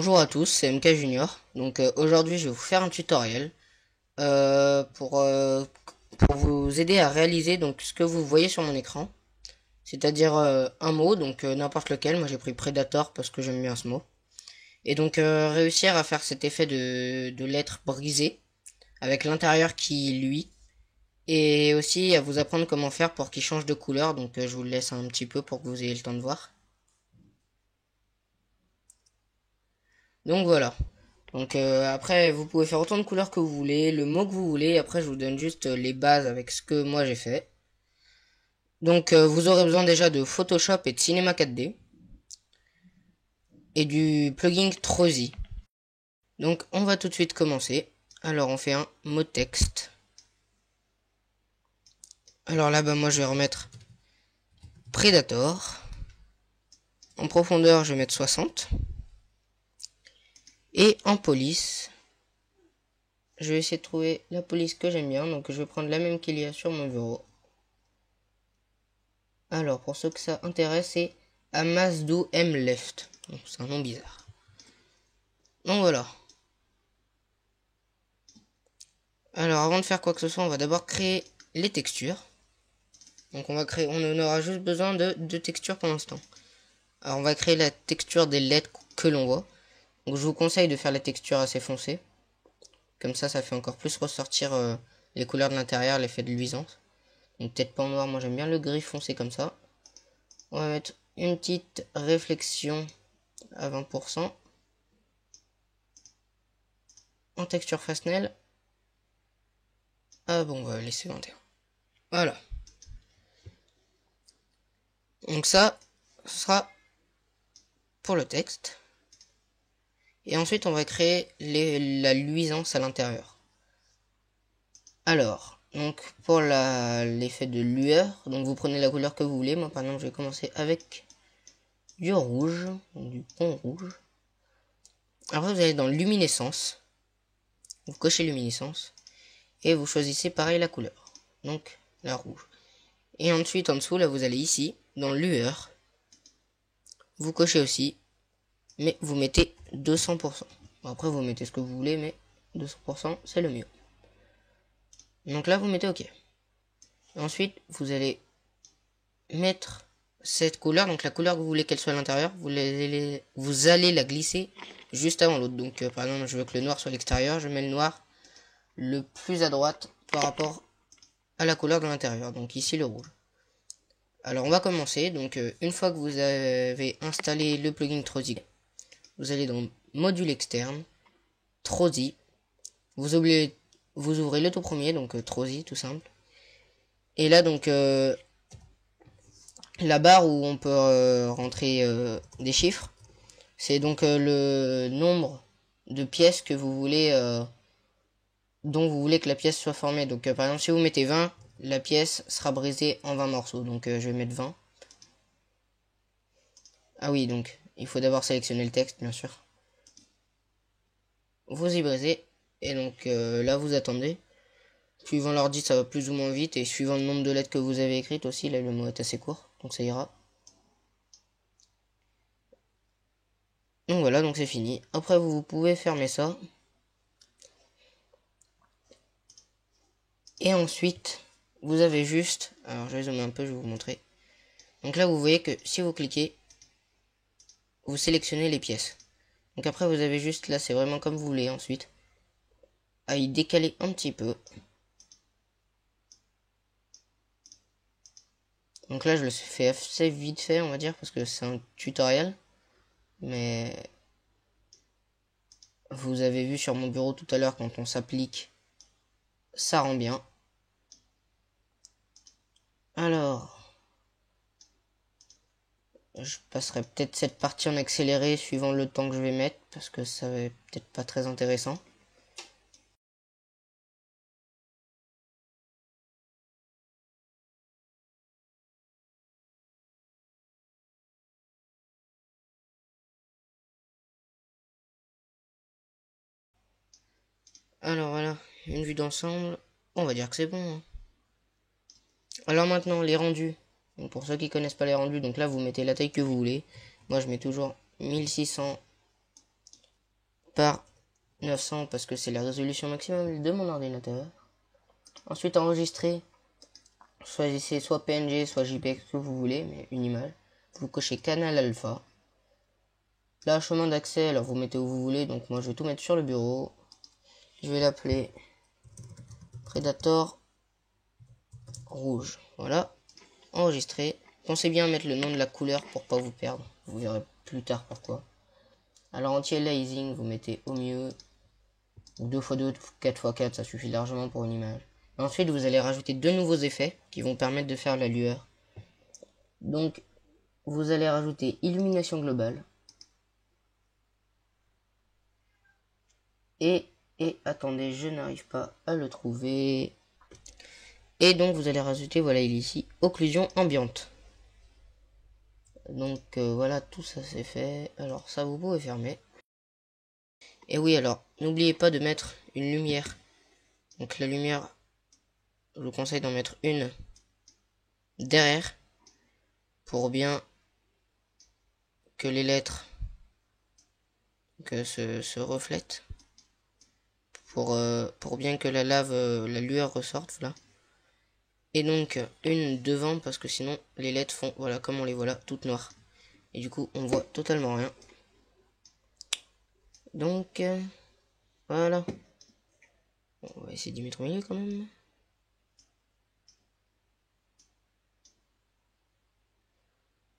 Bonjour à tous, c'est MK Junior. Donc aujourd'hui je vais vous faire un tutoriel pour vous aider à réaliser donc ce que vous voyez sur mon écran. C'est-à-dire un mot, donc n'importe lequel. Moi j'ai pris Predator parce que j'aime bien ce mot. Et donc réussir à faire cet effet de lettres brisées avec l'intérieur qui luit. Et aussi à vous apprendre comment faire pour qu'il change de couleur. Donc je vous le laisse un petit peu pour que vous ayez le temps de voir. Donc voilà. Donc après, vous pouvez faire autant de couleurs que vous voulez, le mot que vous voulez. Après, je vous donne juste les bases avec ce que moi j'ai fait. Donc vous aurez besoin déjà de Photoshop et de Cinema 4D. Et du plugin Trozy. Donc on va tout de suite commencer. Alors on fait un mot texte. Alors là, bah moi je vais remettre Predator. En profondeur, je vais mettre 60. Et en police, je vais essayer de trouver la police que j'aime bien. Donc je vais prendre la même qu'il y a sur mon bureau. Alors, pour ceux que ça intéresse, c'est Amasdo M Left. C'est un nom bizarre. Donc voilà. Alors, avant de faire quoi que ce soit, on va d'abord créer les textures. Donc on aura juste besoin de deux textures pour l'instant. Alors on va créer la texture des lettres que l'on voit. Donc je vous conseille de faire la texture assez foncée. Comme ça fait encore plus ressortir les couleurs de l'intérieur, l'effet de luisance. Donc peut-être pas en noir, moi j'aime bien le gris foncé comme ça. On va mettre une petite réflexion à 20%. En texture Fresnel. Ah bon, on va laisser 21. Voilà. Donc ça, ce sera pour le texte. Et ensuite, on va créer la luisance à l'intérieur. Alors, donc pour l'effet de lueur, donc vous prenez la couleur que vous voulez. Moi, par exemple, je vais commencer avec du rouge, du pont rouge. Après, vous allez dans luminescence. Vous cochez luminescence. Et vous choisissez pareil la couleur. Donc, la rouge. Et ensuite, en dessous, là, vous allez ici, dans lueur. Vous cochez aussi, mais vous mettez 200%. Bon, après, vous mettez ce que vous voulez, mais 200%, c'est le mieux. Donc là, vous mettez OK. Ensuite, vous allez mettre cette couleur, donc la couleur que vous voulez qu'elle soit à l'intérieur, vous allez la glisser juste avant l'autre. Donc, par exemple, je veux que le noir soit à l'extérieur, je mets le noir le plus à droite par rapport à la couleur de l'intérieur. Donc ici, le rouge. Alors on va commencer, donc une fois que vous avez installé le plugin Trozy, vous allez dans module externe, Trozy, vous ouvrez le tout premier, donc Trozy tout simple, et là donc la barre où on peut rentrer des chiffres, c'est donc le nombre de pièces que vous voulez, dont vous voulez que la pièce soit formée. Donc par exemple si vous mettez 20, la pièce sera brisée en 20 morceaux, donc je vais mettre 20. Ah oui, donc il faut d'abord sélectionner le texte, bien sûr. Vous y brisez, et donc là vous attendez. Suivant l'ordi, ça va plus ou moins vite, et suivant le nombre de lettres que vous avez écrites aussi, là le mot est assez court, donc ça ira. Donc voilà, donc c'est fini. Après vous pouvez fermer ça. Et ensuite, vous avez juste, alors je vais zoomer un peu, je vais vous montrer. Donc là vous voyez que si vous cliquez, vous sélectionnez les pièces. Donc après vous avez juste, là c'est vraiment comme vous voulez ensuite, à y décaler un petit peu. Donc là je le fais assez vite fait on va dire, parce que c'est un tutoriel. Mais vous avez vu sur mon bureau tout à l'heure, quand on s'applique, ça rend bien. Alors, je passerai peut-être cette partie en accéléré suivant le temps que je vais mettre, parce que ça va peut-être pas très intéressant. Alors voilà, une vue d'ensemble, on va dire que c'est bon, hein. Alors maintenant, les rendus. Donc pour ceux qui connaissent pas les rendus, donc là vous mettez la taille que vous voulez. Moi je mets toujours 1600 par 900 parce que c'est la résolution maximum de mon ordinateur. Ensuite, enregistrer. Choisissez soit PNG, soit JPEG, ce que vous voulez, mais une image. Vous cochez canal alpha. Là, chemin d'accès, alors vous mettez où vous voulez. Donc moi, je vais tout mettre sur le bureau. Je vais l'appeler Predator rouge. Voilà. Enregistrer. Pensez bien à mettre le nom de la couleur pour pas vous perdre. Vous verrez plus tard pourquoi. Alors anti-aliasing, vous mettez au mieux. 2x2, 4x4, ça suffit largement pour une image. Ensuite, vous allez rajouter deux nouveaux effets qui vont permettre de faire la lueur. Donc, vous allez rajouter illumination globale. Et attendez, je n'arrive pas à le trouver. Et donc, vous allez rajouter, voilà, il est ici, occlusion ambiante. Donc, voilà, tout ça c'est fait. Alors, ça, vous pouvez fermer. Et oui, alors, n'oubliez pas de mettre une lumière. Donc, la lumière, je vous conseille d'en mettre une derrière pour bien que les lettres se reflètent. Pour bien que la la lueur ressorte, voilà. Et donc, une devant, parce que sinon, les lettres font, voilà, comme on les voit là, toutes noires. Et du coup, on voit totalement rien. Donc, voilà. Bon, on va essayer d'y mettre au milieu quand même.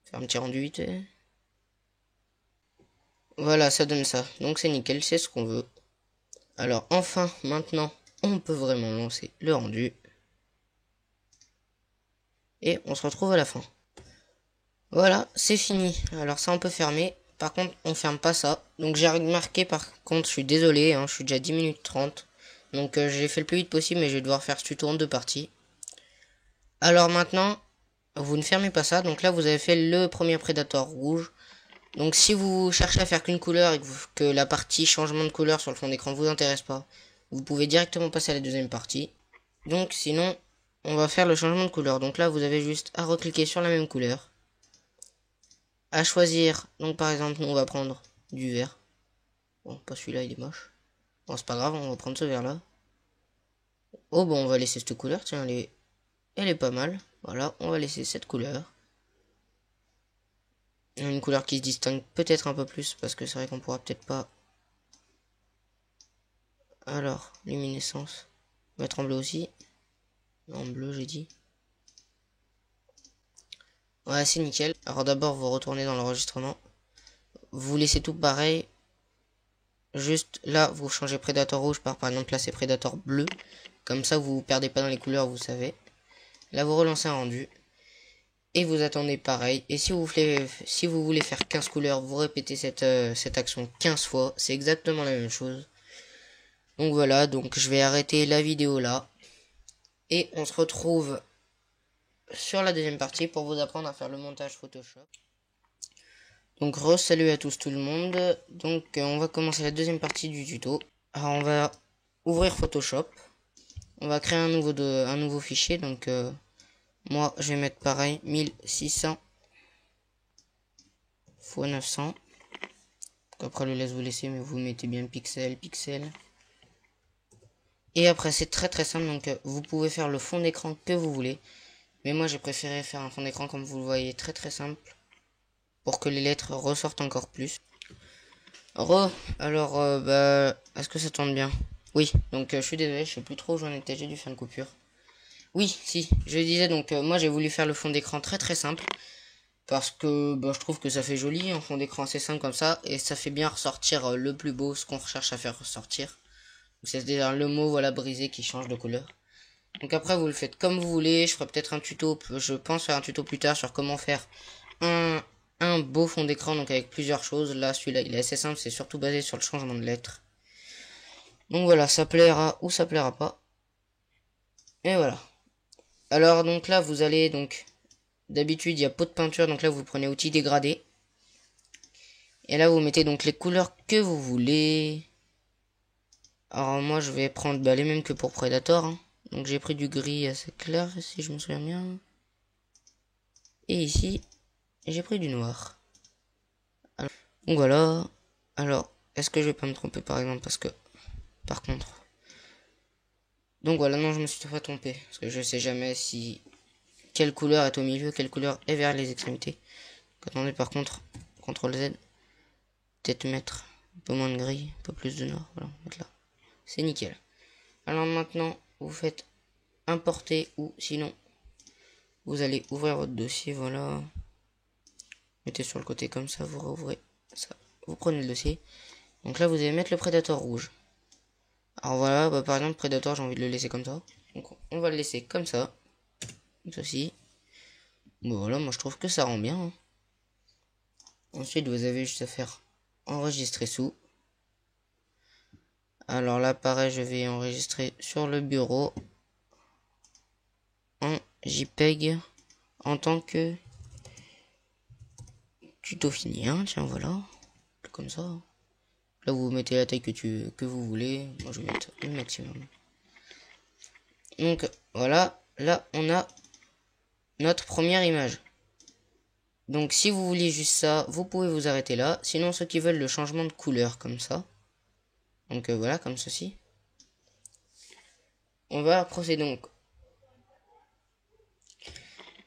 Faire un petit rendu vite. Voilà, ça donne ça. Donc c'est nickel, c'est ce qu'on veut. Alors enfin, maintenant, on peut vraiment lancer le rendu. Et on se retrouve à la fin. Voilà, c'est fini. Alors ça, on peut fermer. Par contre, on ferme pas ça. Donc j'ai remarqué, par contre, je suis désolé, hein, je suis déjà 10 minutes 30. Donc j'ai fait le plus vite possible, mais je vais devoir faire ce tuto en deux parties. Alors maintenant, vous ne fermez pas ça. Donc là, vous avez fait le premier Predator rouge. Donc si vous cherchez à faire qu'une couleur et que la partie changement de couleur sur le fond d'écran vous intéresse pas, vous pouvez directement passer à la deuxième partie. Donc sinon, on va faire le changement de couleur. Donc là, vous avez juste à recliquer sur la même couleur. À choisir, donc par exemple, nous on va prendre du vert. Bon, pas celui-là, il est moche. Bon, c'est pas grave, on va prendre ce vert-là. Oh bon, on va laisser cette couleur, tiens, elle est pas mal. Voilà, on va laisser cette couleur. Une couleur qui se distingue peut-être un peu plus, parce que c'est vrai qu'on pourra peut-être pas. Alors, luminescence. Mettre en bleu aussi. En bleu, j'ai dit. Ouais, c'est nickel. Alors d'abord, vous retournez dans l'enregistrement. Vous laissez tout pareil. Juste là, vous changez Predator rouge par exemple là, c'est Predator bleu. Comme ça, vous perdez pas dans les couleurs, vous savez. Là, vous relancez un rendu. Et vous attendez pareil. Et si vous voulez faire 15 couleurs, vous répétez cette action 15 fois. C'est exactement la même chose. Donc voilà, donc je vais arrêter la vidéo là. Et on se retrouve sur la deuxième partie pour vous apprendre à faire le montage Photoshop. Donc salut à tous tout le monde. Donc on va commencer la deuxième partie du tuto. Alors on va ouvrir Photoshop. On va créer un nouveau fichier. Donc moi je vais mettre pareil 1600 x 900. Donc, après le laisse vous laisser, mais vous mettez bien pixel. Et après c'est très simple. Donc vous pouvez faire le fond d'écran que vous voulez. Mais moi j'ai préféré faire un fond d'écran comme vous le voyez, très simple. Pour que les lettres ressortent encore plus. Alors, est-ce que ça tourne bien? Oui, donc je suis désolé, je sais plus trop où j'en étais, j'ai dû faire une coupure. Oui, si, je disais donc, moi j'ai voulu faire le fond d'écran très simple. Parce que je trouve que ça fait joli, un fond d'écran assez simple comme ça. Et ça fait bien ressortir le plus beau, ce qu'on recherche à faire ressortir. C'est déjà le mot, voilà, brisé qui change de couleur. Donc après, vous le faites comme vous voulez. Je ferai peut-être un tuto, je pense faire un tuto plus tard sur comment faire un beau fond d'écran, donc avec plusieurs choses. Là, celui-là, il est assez simple, c'est surtout basé sur le changement de lettres. Donc voilà, ça plaira ou ça plaira pas. Et voilà. Alors donc là, vous allez donc d'habitude, il y a pot de peinture, donc là vous prenez outil dégradé. Et là, vous mettez donc les couleurs que vous voulez. Alors moi, je vais prendre les mêmes que pour Predator. Hein. Donc j'ai pris du gris assez clair, si je me souviens bien. Et ici, j'ai pris du noir. Alors, donc voilà. Alors, est-ce que je vais pas me tromper par exemple, parce que par contre, donc voilà, non, je me suis pas trompé, parce que je sais jamais si quelle couleur est au milieu, quelle couleur est vers les extrémités. Attendez, par contre, CTRL Z, peut-être mettre un peu moins de gris, un peu plus de noir, voilà, mettre là, c'est nickel. Alors maintenant, vous faites importer, ou sinon vous allez ouvrir votre dossier, voilà, mettez sur le côté comme ça, vous rouvrez ça, vous prenez le dossier. Donc là vous allez mettre le Predator rouge. Alors voilà, bah, par exemple Predator, j'ai envie de le laisser comme ça, donc on va le laisser comme ça, comme ceci. Bon voilà, moi je trouve que ça rend bien, hein. Ensuite vous avez juste à faire enregistrer sous. Alors là pareil, je vais enregistrer sur le bureau en JPEG en tant que tuto fini, hein. Tiens voilà, comme ça. Là vous mettez la taille que vous voulez, moi je vais mettre le maximum. Donc voilà, là on a notre première image. Donc si vous voulez juste ça, vous pouvez vous arrêter là. Sinon ceux qui veulent le changement de couleur comme ça, donc voilà, comme ceci. On va procéder donc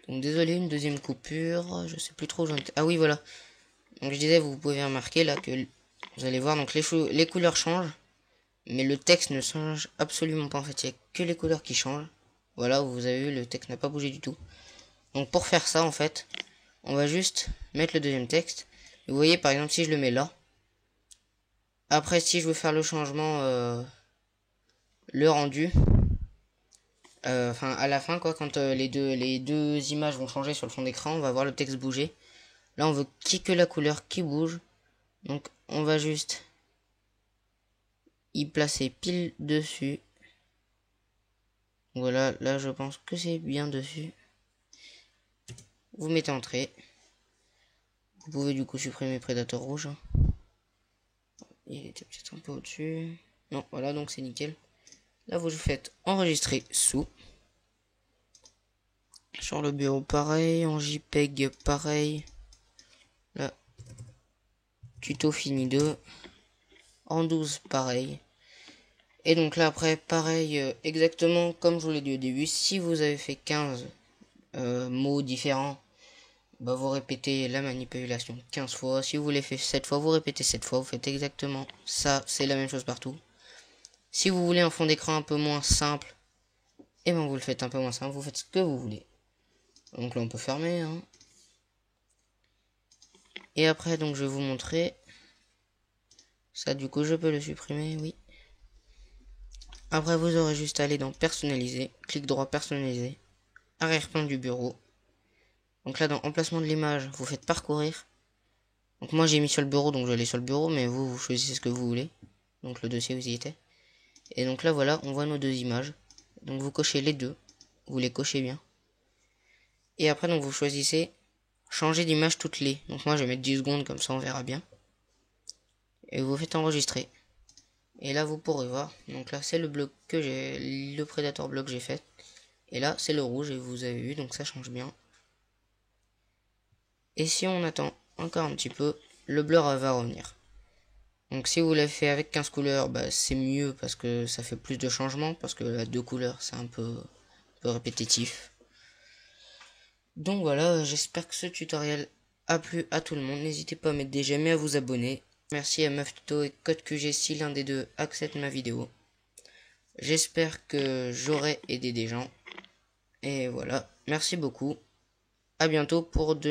désolé, une deuxième coupure, je sais plus trop où j'en étais. Ah oui voilà. Donc je disais, vous pouvez remarquer là que vous allez voir, donc les couleurs changent, mais le texte ne change absolument pas en fait, il n'y a que les couleurs qui changent. Voilà, vous avez vu, le texte n'a pas bougé du tout. Donc pour faire ça en fait, on va juste mettre le deuxième texte. Vous voyez par exemple si je le mets là. Après si je veux faire le changement, le rendu, enfin à la fin quoi, quand les deux images vont changer sur le fond d'écran, on va voir le texte bouger. Là on veut que la couleur qui bouge. Donc on va juste y placer pile dessus. Voilà, là je pense que c'est bien dessus. Vous mettez entrée. Vous pouvez du coup supprimer Predator rouge. Il était peut-être un peu au-dessus. Non, voilà, donc c'est nickel. Là vous faites enregistrer sous. Sur le bureau pareil, en JPEG pareil. Là, tuto fini 2. En 12 pareil. Et donc là après pareil, exactement comme je vous l'ai dit au début, si vous avez fait 15 mots différents, bah vous répétez la manipulation 15 fois. Si vous voulez faire 7 fois, vous répétez 7 fois. Vous faites exactement ça, c'est la même chose partout. Si vous voulez un fond d'écran un peu moins simple, et ben vous le faites un peu moins simple, vous faites ce que vous voulez. Donc là on peut fermer, hein. Et après donc je vais vous montrer. Ça du coup je peux le supprimer, oui. Après vous aurez juste à aller dans personnaliser, clic droit personnaliser, arrière-plan du bureau. Donc là dans emplacement de l'image, vous faites parcourir. Donc moi j'ai mis sur le bureau, donc je vais aller sur le bureau, mais vous choisissez ce que vous voulez. Donc le dossier vous y était. Et donc là voilà, on voit nos deux images. Donc vous cochez les deux, vous les cochez bien. Et après donc vous choisissez changer d'image toutes les. Donc moi je vais mettre 10 secondes, comme ça on verra bien. Et vous faites enregistrer. Et là vous pourrez voir, donc là c'est le bloc que j'ai, le Predator bloc que j'ai fait. Et là c'est le rouge et vous avez vu, donc ça change bien. Et si on attend encore un petit peu, le blur va revenir. Donc si vous l'avez fait avec 15 couleurs, bah, c'est mieux parce que ça fait plus de changements, parce que la 2 couleurs c'est un peu répétitif. Donc voilà, j'espère que ce tutoriel a plu à tout le monde. N'hésitez pas à mettre des j'aime et à vous abonner. Merci à MeufTuto et CodeQG si l'un des deux accepte ma vidéo. J'espère que j'aurai aidé des gens. Et voilà, merci beaucoup. À bientôt pour de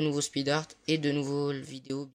nouveaux speed art et de nouvelles vidéos.